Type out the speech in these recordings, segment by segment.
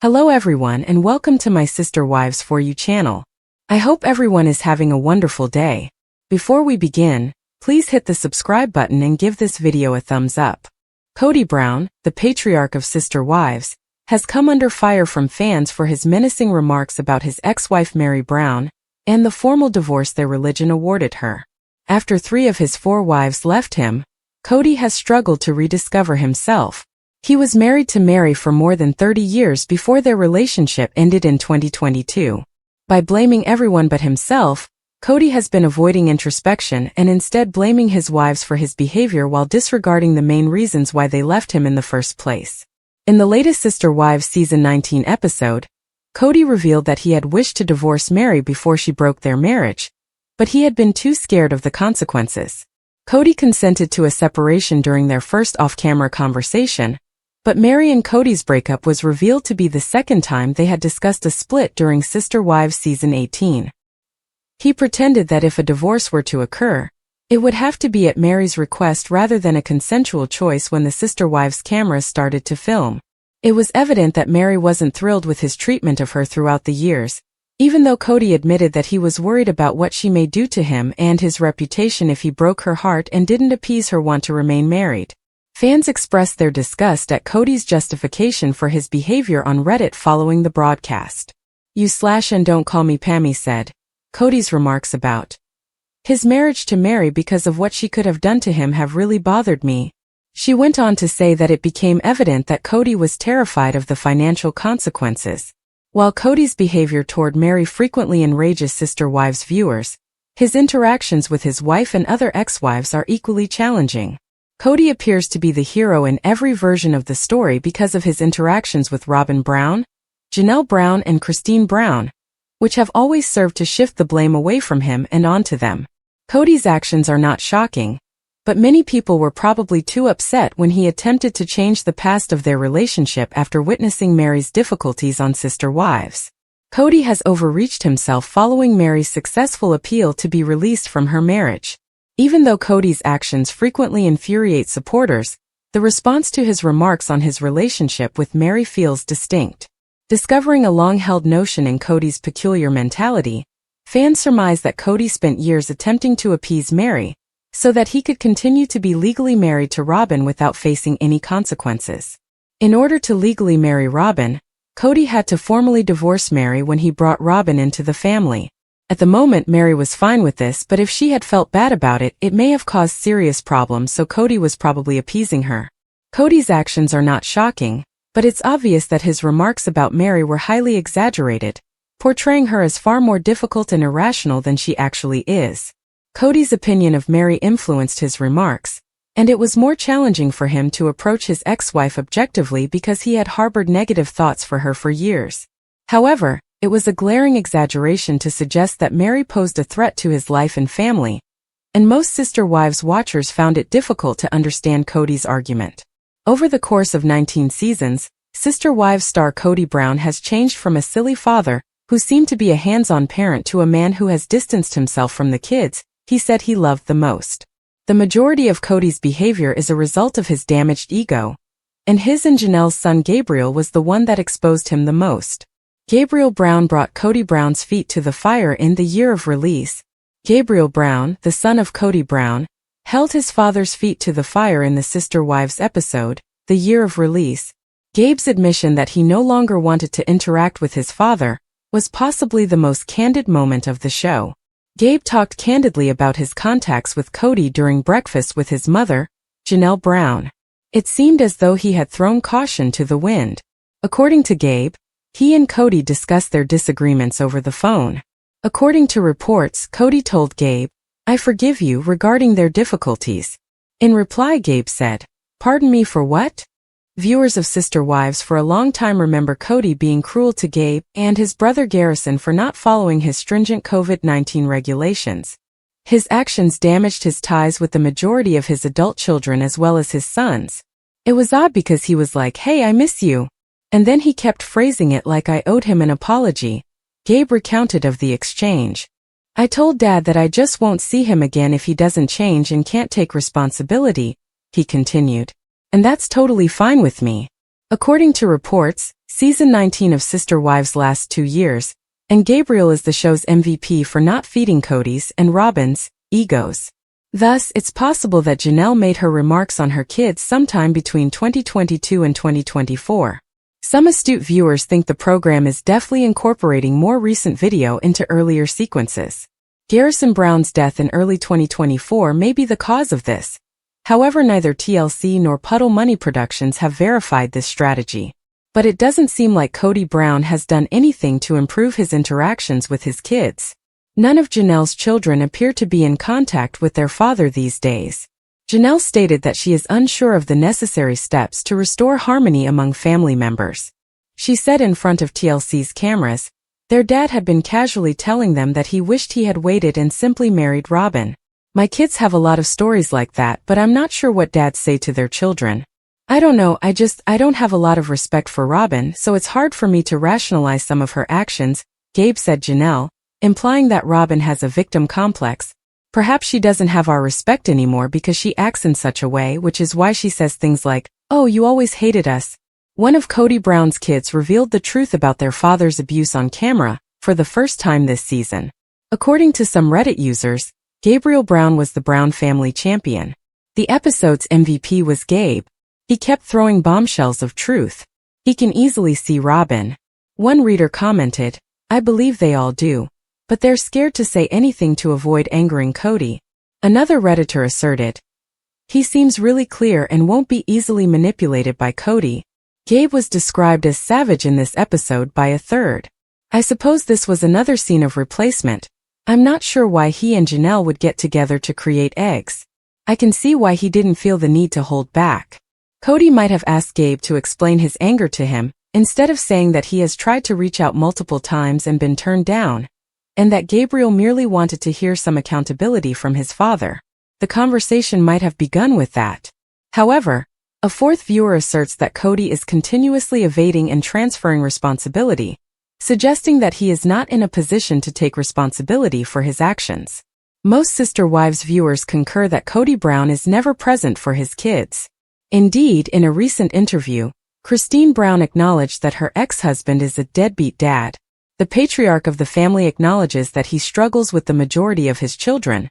Hello everyone and welcome to my Sister Wives For You channel. I hope everyone is having a wonderful day. Before we begin, please hit the subscribe button and give this video a thumbs up. Kody Brown, the patriarch of Sister Wives, has come under fire from fans for his menacing remarks about his ex-wife Meri Brown and the formal divorce their religion awarded her. After 3 of his 4 wives left him, Kody has struggled to rediscover himself. He was married to Meri for more than 30 years before their relationship ended in 2022. By blaming everyone but himself, Kody has been avoiding introspection and instead blaming his wives for his behavior while disregarding the main reasons why they left him in the first place. In the latest Sister Wives Season 19 episode, Kody revealed that he had wished to divorce Meri before she broke their marriage, but he had been too scared of the consequences. Kody consented to a separation during their first off-camera conversation, but Meri and Kody's breakup was revealed to be the second time they had discussed a split during Sister Wives Season 18. He pretended that if a divorce were to occur, it would have to be at Meri's request rather than a consensual choice when the Sister Wives cameras started to film. It was evident that Meri wasn't thrilled with his treatment of her throughout the years, even though Kody admitted that he was worried about what she may do to him and his reputation if he broke her heart and didn't appease her want to remain married. Fans expressed their disgust at Kody's justification for his behavior on Reddit following the broadcast. "And don't call me Pammy," said Kody's remarks about his marriage to Meri because of what she could have done to him have really bothered me. She went on to say that it became evident that Kody was terrified of the financial consequences. While Kody's behavior toward Meri frequently enrages Sister Wives viewers, his interactions with his wife and other ex-wives are equally challenging. Kody appears to be the hero in every version of the story because of his interactions with Robyn Brown, Janelle Brown and Christine Brown, which have always served to shift the blame away from him and onto them. Kody's actions are not shocking, but many people were probably too upset when he attempted to change the past of their relationship after witnessing Meri's difficulties on Sister Wives. Kody has overreached himself following Meri's successful appeal to be released from her marriage. Even though Kody's actions frequently infuriate supporters, the response to his remarks on his relationship with Meri feels distinct. Discovering a long-held notion in Kody's peculiar mentality, fans surmise that Kody spent years attempting to appease Meri, so that he could continue to be legally married to Robyn without facing any consequences. In order to legally marry Robyn, Kody had to formally divorce Meri when he brought Robyn into the family. At the moment Meri was fine with this, but if she had felt bad about it, it may have caused serious problems, so Kody was probably appeasing her. Kody's actions are not shocking, but it's obvious that his remarks about Meri were highly exaggerated, portraying her as far more difficult and irrational than she actually is. Kody's opinion of Meri influenced his remarks, and it was more challenging for him to approach his ex-wife objectively because he had harbored negative thoughts for her for years. However, it was a glaring exaggeration to suggest that Meri posed a threat to his life and family, and most Sister Wives watchers found it difficult to understand Kody's argument. Over the course of 19 seasons, Sister Wives star Kody Brown has changed from a silly father who seemed to be a hands-on parent to a man who has distanced himself from the kids he said he loved the most. The majority of Kody's behavior is a result of his damaged ego, and his and Janelle's son Gabriel was the one that exposed him the most. Gabriel Brown brought Kody Brown's feet to the fire in the year of release. Gabriel Brown, the son of Kody Brown, held his father's feet to the fire in the Sister Wives episode, The Year of Release. Gabe's admission that he no longer wanted to interact with his father was possibly the most candid moment of the show. Gabe talked candidly about his contacts with Kody during breakfast with his mother, Janelle Brown. It seemed as though he had thrown caution to the wind. According to Gabe, he and Kody discussed their disagreements over the phone. According to reports, Kody told Gabe, "I forgive you," regarding their difficulties. In reply, Gabe said, "Pardon me for what?" Viewers of Sister Wives for a long time remember Kody being cruel to Gabe and his brother Garrison for not following his stringent COVID-19 regulations. His actions damaged his ties with the majority of his adult children as well as his sons. It was odd because he was like, "Hey, I miss you," and then he kept phrasing it like I owed him an apology. Gabe recounted of the exchange. "I told Dad that I just won't see him again if he doesn't change and can't take responsibility," he continued. "And that's totally fine with me." According to reports, Season 19 of Sister Wives lasts 2 years, and Gabriel is the show's MVP for not feeding Kody's and Robyn's egos. Thus, it's possible that Janelle made her remarks on her kids sometime between 2022 and 2024. Some astute viewers think the program is deftly incorporating more recent video into earlier sequences. Garrison Brown's death in early 2024 may be the cause of this. However, neither TLC nor Puddle Money Productions have verified this strategy. But it doesn't seem like Kody Brown has done anything to improve his interactions with his kids. None of Janelle's children appear to be in contact with their father these days. Janelle stated that she is unsure of the necessary steps to restore harmony among family members. She said in front of TLC's cameras, their dad had been casually telling them that he wished he had waited and simply married Robyn. My kids have a lot of stories like that, but I'm not sure what dads say to their children. I don't know, I don't have a lot of respect for Robyn, so it's hard for me to rationalize some of her actions, Gabe said Janelle, implying that Robyn has a victim complex. Perhaps she doesn't have our respect anymore because she acts in such a way, which is why she says things like, "Oh, you always hated us." One of Kody Brown's kids revealed the truth about their father's abuse on camera, for the first time this season. According to some Reddit users, Gabriel Brown was the Brown family champion. The episode's MVP was Gabe. He kept throwing bombshells of truth. He can easily see Robyn. One reader commented, "I believe they all do. But they're scared to say anything to avoid angering Kody." Another Redditor asserted, "He seems really clear and won't be easily manipulated by Kody." Gabe was described as savage in this episode by a third. I suppose this was another scene of replacement. I'm not sure why he and Janelle would get together to create eggs. I can see why he didn't feel the need to hold back. Kody might have asked Gabe to explain his anger to him, instead of saying that he has tried to reach out multiple times and been turned down, and that Gabriel merely wanted to hear some accountability from his father. The conversation might have begun with that. However, a fourth viewer asserts that Kody is continuously evading and transferring responsibility, suggesting that he is not in a position to take responsibility for his actions. Most Sister Wives viewers concur that Kody Brown is never present for his kids. Indeed, in a recent interview, Christine Brown acknowledged that her ex-husband is a deadbeat dad. The patriarch of the family acknowledges that he struggles with the majority of his children,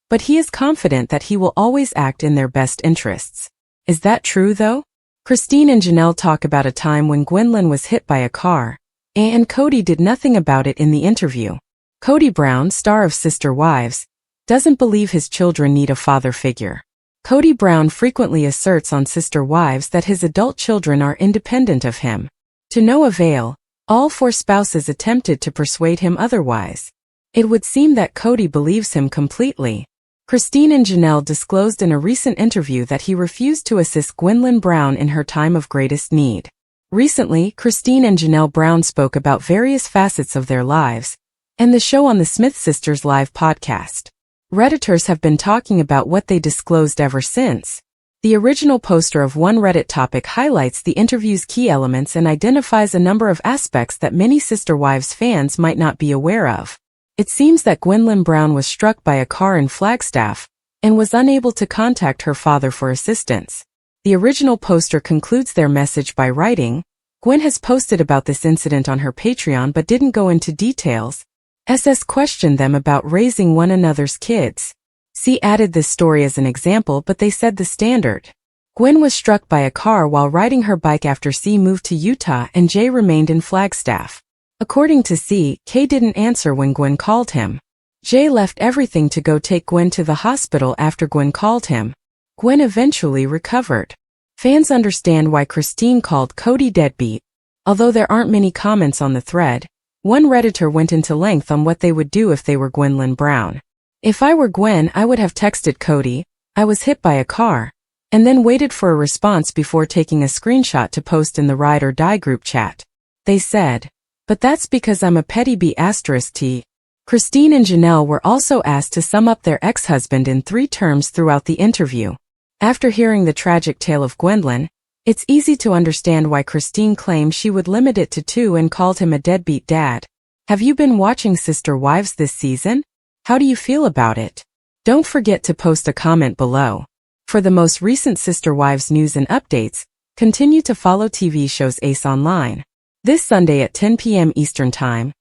but he is confident that he will always act in their best interests. Is that true, though? Christine and Janelle talk about a time when Gwendolyn was hit by a car, and Kody did nothing about it in the interview. Kody Brown, star of Sister Wives, doesn't believe his children need a father figure. Kody Brown frequently asserts on Sister Wives that his adult children are independent of him. To no avail, all 4 spouses attempted to persuade him otherwise. It would seem that Kody believes him completely. Christine and Janelle disclosed in a recent interview that he refused to assist Gwendolyn Brown in her time of greatest need. Recently, Christine and Janelle Brown spoke about various facets of their lives, and the show on the Smith Sisters Live podcast. Redditors have been talking about what they disclosed ever since. The original poster of one Reddit topic highlights the interview's key elements and identifies a number of aspects that many Sister Wives fans might not be aware of. It seems that Gwendolyn Brown was struck by a car in Flagstaff and was unable to contact her father for assistance. The original poster concludes their message by writing, "Gwen has posted about this incident on her Patreon but didn't go into details. SS questioned them about raising one another's kids. C added this story as an example, but they said the standard. Gwen was struck by a car while riding her bike after C moved to Utah and J remained in Flagstaff. According to C, K didn't answer when Gwen called him. J left everything to go take Gwen to the hospital after Gwen called him. Gwen eventually recovered." Fans understand why Christine called Kody deadbeat. Although there aren't many comments on the thread, one Redditor went into length on what they would do if they were Gwendolyn Brown. "If I were Gwen, I would have texted Kody, 'I was hit by a car,' and then waited for a response before taking a screenshot to post in the Ride or Die group chat. They said, 'But that's because I'm a petty B***T. Christine and Janelle were also asked to sum up their ex-husband in 3 terms throughout the interview. After hearing the tragic tale of Gwendolyn, it's easy to understand why Christine claimed she would limit it to 2 and called him a deadbeat dad. Have you been watching Sister Wives this season? How do you feel about it? Don't forget to post a comment below. For the most recent Sister Wives news and updates, continue to follow TV shows Ace Online. This Sunday at 10 p.m. Eastern Time.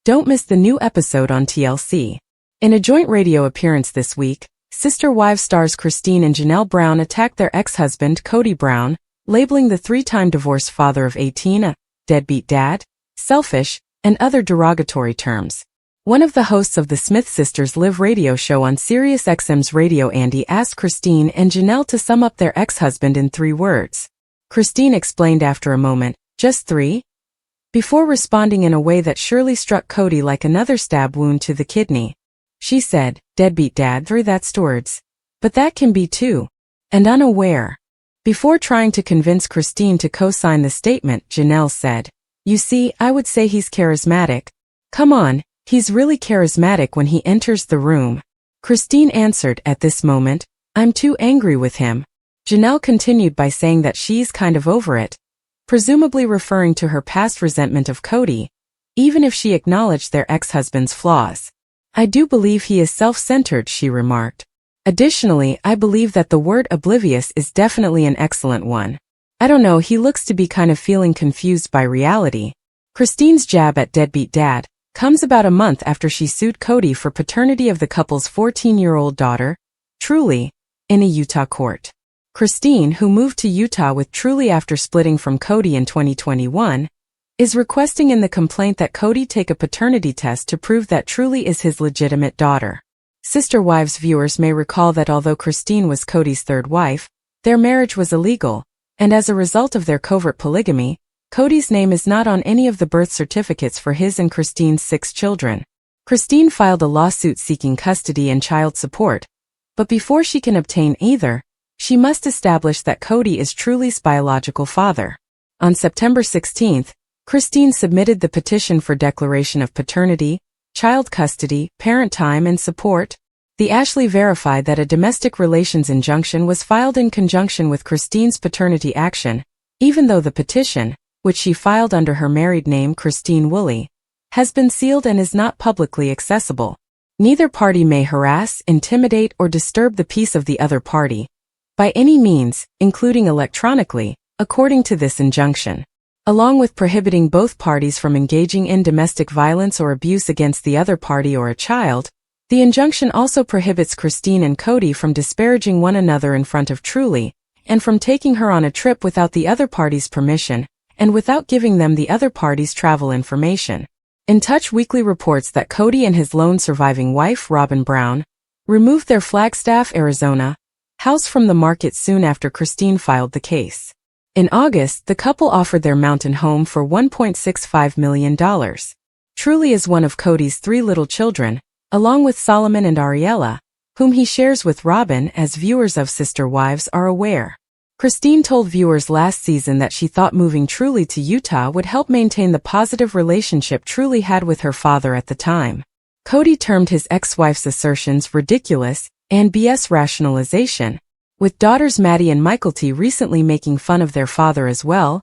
Don't miss the new episode on TLC. In a joint radio appearance this week, Sister Wives stars Christine and Janelle Brown attacked their ex-husband Kody Brown, labeling the three-time divorced father of 18 a deadbeat dad, selfish, and other derogatory terms. One of the hosts of the Smith Sisters Live radio show on SiriusXM's Radio Andy asked Christine and Janelle to sum up their ex-husband in 3 words. Christine explained after a moment, just 3? Before responding in a way that surely struck Kody like another stab wound to the kidney. She said, deadbeat dad, 3 that's words. But that can be 2. And unaware. Before trying to convince Christine to co-sign the statement, Janelle said, you see, I would say he's charismatic. Come on, he's really charismatic when he enters the room. Christine answered, at this moment, I'm too angry with him. Janelle continued by saying that she's kind of over it, presumably referring to her past resentment of Kody, even if she acknowledged their ex-husband's flaws. I do believe he is self-centered, she remarked. Additionally, I believe that the word oblivious is definitely an excellent one. I don't know, he looks to be kind of feeling confused by reality. Christine's jab at deadbeat dad comes about a month after she sued Kody for paternity of the couple's 14-year-old daughter, Truly, in a Utah court. Christine, who moved to Utah with Truly after splitting from Kody in 2021, is requesting in the complaint that Kody take a paternity test to prove that Truly is his legitimate daughter. Sister Wives viewers may recall that although Christine was Kody's 3rd wife, their marriage was illegal, and as a result of their covert polygamy, Kody's name is not on any of the birth certificates for his and Christine's 6 children. Christine filed a lawsuit seeking custody and child support, but before she can obtain either, she must establish that Kody is Truly's biological father. On September 16, Christine submitted the petition for declaration of paternity, child custody, parent time, and support. The Ashley verified that a domestic relations injunction was filed in conjunction with Christine's paternity action, even though the petition, which she filed under her married name Christine Woolley, has been sealed and is not publicly accessible. Neither party may harass, intimidate, or disturb the peace of the other party, by any means, including electronically, according to this injunction. Along with prohibiting both parties from engaging in domestic violence or abuse against the other party or a child, the injunction also prohibits Christine and Kody from disparaging one another in front of Truly, and from taking her on a trip without the other party's permission, and without giving them the other party's travel information. In Touch Weekly reports that Kody and his lone surviving wife, Robyn Brown, removed their Flagstaff, Arizona, house from the market soon after Christine filed the case. In August, the couple offered their mountain home for $1.65 million. Truly is one of Kody's 3 little children, along with Solomon and Ariella, whom he shares with Robyn, as viewers of Sister Wives are aware. Christine told viewers last season that she thought moving Truly to Utah would help maintain the positive relationship Truly had with her father at the time. Kody termed his ex-wife's assertions ridiculous and BS rationalization, with daughters Maddie and Michael recently making fun of their father as well.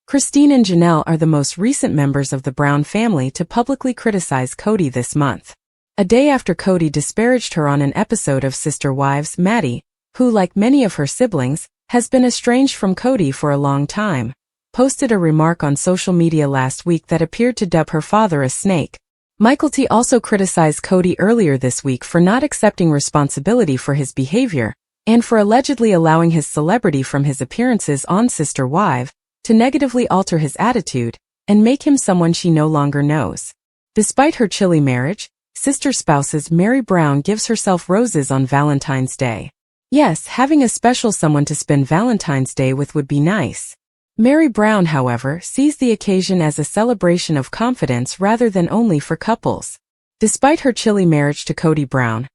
Christine and Janelle are the most recent members of the Brown family to publicly criticize Kody this month. A day after Kody disparaged her on an episode of Sister Wives, Maddie, who like many of her siblings, has been estranged from Kody for a long time, posted a remark on social media last week that appeared to dub her father a snake. Michael also criticized Kody earlier this week for not accepting responsibility for his behavior, and for allegedly allowing his celebrity from his appearances on Sister Wives to negatively alter his attitude and make him someone she no longer knows. Despite her chilly marriage, sister spouses Meri Brown gives herself roses on Valentine's Day. Yes, having a special someone to spend Valentine's Day with would be nice. Meri Brown, however, sees the occasion as a celebration of confidence rather than only for couples. Despite her chilly marriage to Kody Brown,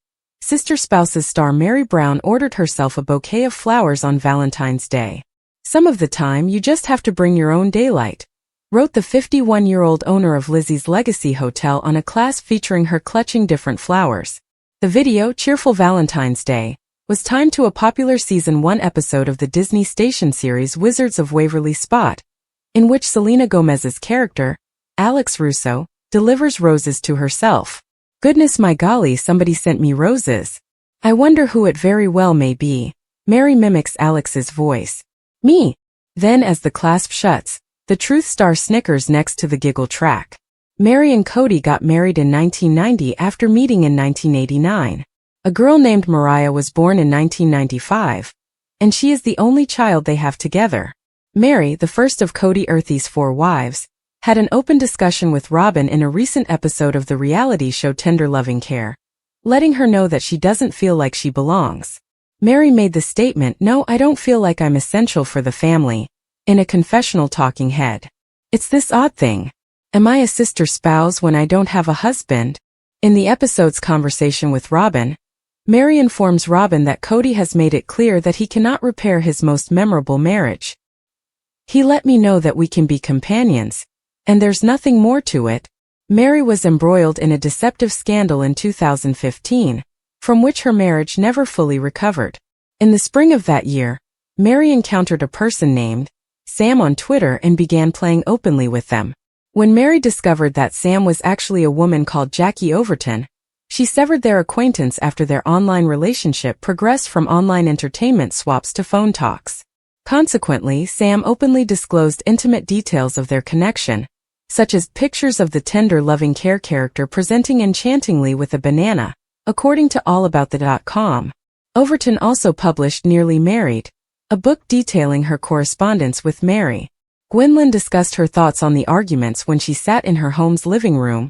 Sister Spouses star Meri Brown ordered herself a bouquet of flowers on Valentine's Day. Some of the time you just have to bring your own daylight, wrote the 51-year-old owner of Lizzie's Legacy Hotel on a class featuring her clutching different flowers. The video, Cheerful Valentine's Day, was timed to a popular Season 1 episode of the Disney station series Wizards of Waverly Spot, in which Selena Gomez's character, Alex Russo, delivers roses to herself. Goodness my golly, somebody sent me roses. I wonder who it very well may be. Meri mimics Alex's voice. Me. Then as the clasp shuts, The truth star snickers next to the giggle track. Meri and Kody got married in 1990 after meeting in 1989. A girl named Mariah was born in 1995, and she is the only child they have together. Meri, the first of Kody Earthy's 4 wives, had an open discussion with Robyn in a recent episode of the reality show Tender Loving Care, letting her know that she doesn't feel like she belongs. Meri made the statement, "No, I don't feel like I'm essential for the family," in a confessional talking head. "It's this odd thing. Am I a sister spouse when I don't have a husband?" In the episode's conversation with Robyn, Meri informs Robyn that Kody has made it clear that he cannot repair his most memorable marriage. "He let me know that we can be companions, and there's nothing more to it." Meri was embroiled in a deceptive scandal in 2015, from which her marriage never fully recovered. In the spring of that year, Meri encountered a person named Sam on Twitter and began playing openly with them. When Meri discovered that Sam was actually a woman called Jackie Overton, she severed their acquaintance after their online relationship progressed from online entertainment swaps to phone talks. Consequently, Sam openly disclosed intimate details of their connection, such as pictures of the Tender Loving Care character presenting enchantingly with a banana, according to allaboutThe.com. Overton also published Nearly Married, a book detailing her correspondence with Meri. Gwendolyn discussed her thoughts on the arguments when she sat in her home's living room,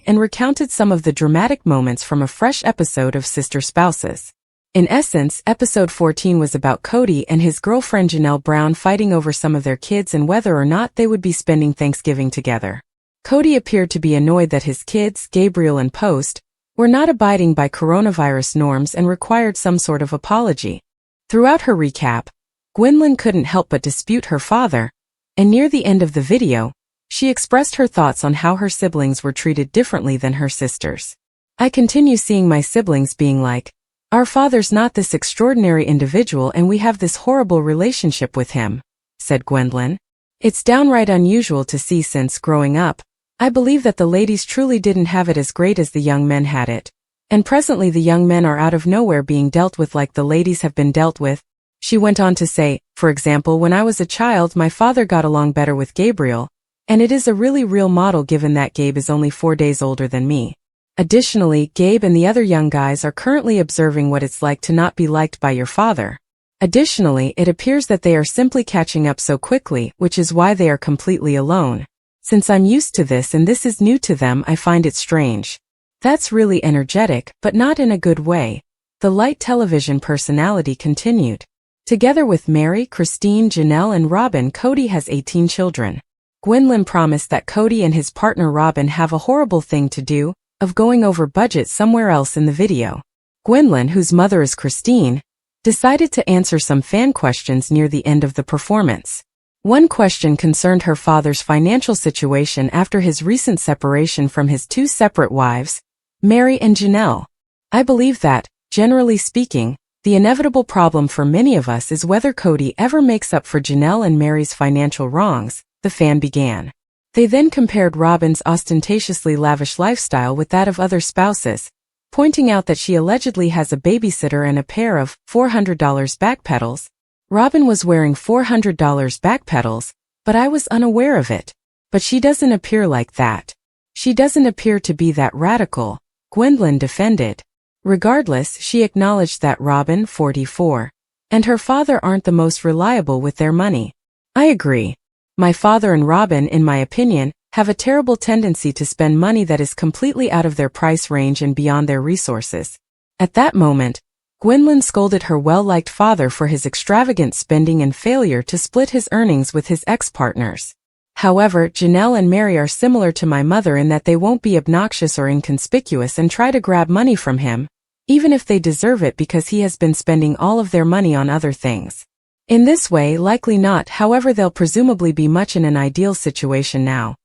and recounted some of the dramatic moments from a fresh episode of Sister Spouses. In essence, episode 14 was about Kody and his girlfriend Janelle Brown fighting over some of their kids and whether or not they would be spending Thanksgiving together. Kody appeared to be annoyed that his kids, Gabriel and Post, were not abiding by coronavirus norms and required some sort of apology. Throughout her recap, Gwendolyn couldn't help but dispute her father, and near the end of the video, she expressed her thoughts on how her siblings were treated differently than her sisters. "I continue seeing my siblings being like, our father's not this extraordinary individual and we have this horrible relationship with him," said Gwendolyn. "It's downright unusual to see since, growing up, I believe that the ladies truly didn't have it as great as the young men had it, and presently the young men are out of nowhere being dealt with like the ladies have been dealt with." She went on to say, "For example, when I was a child my father got along better with Gabriel, and it is a really real model given that Gabe is only 4 days older than me. Additionally, Gabe and the other young guys are currently observing what it's like to not be liked by your father. Additionally, it appears that they are simply catching up so quickly, which is why they are completely alone. Since I'm used to this and this is new to them, I find it strange." That's really energetic, but not in a good way, the light television personality continued. Together with Meri, Christine, Janelle and Robyn, Kody has 18 children. Gwendolyn promised that Kody and his partner Robyn have a horrible thing to do, of going over budget somewhere else in the video. Gwendolyn, whose mother is Christine, decided to answer some fan questions near the end of the performance. One question concerned her father's financial situation after his recent separation from his 2 separate wives, Meri and Janelle. "I believe that, generally speaking, the inevitable problem for many of us is whether Kody ever makes up for Janelle and Meri's financial wrongs," the fan began. They then compared Robyn's ostentatiously lavish lifestyle with that of other spouses, pointing out that she allegedly has a babysitter and a pair of $400 backpedals. "Robyn was wearing $400 backpedals, but I was unaware of it. But she doesn't appear like that. She doesn't appear to be that radical," Gwendolyn defended. Regardless, she acknowledged that Robyn, 44, and her father aren't the most reliable with their money. "I agree. My father and Robyn, in my opinion, have a terrible tendency to spend money that is completely out of their price range and beyond their resources." At that moment, Gwendolyn scolded her well-liked father for his extravagant spending and failure to split his earnings with his ex-partners. "However, Janelle and Meri are similar to my mother in that they won't be obnoxious or inconspicuous and try to grab money from him, even if they deserve it because he has been spending all of their money on other things. In this way, likely not, however they'll presumably be much in an ideal situation now.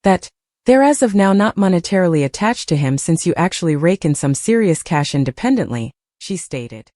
That they're as of now not monetarily attached to him since you actually rake in some serious cash independently," she stated.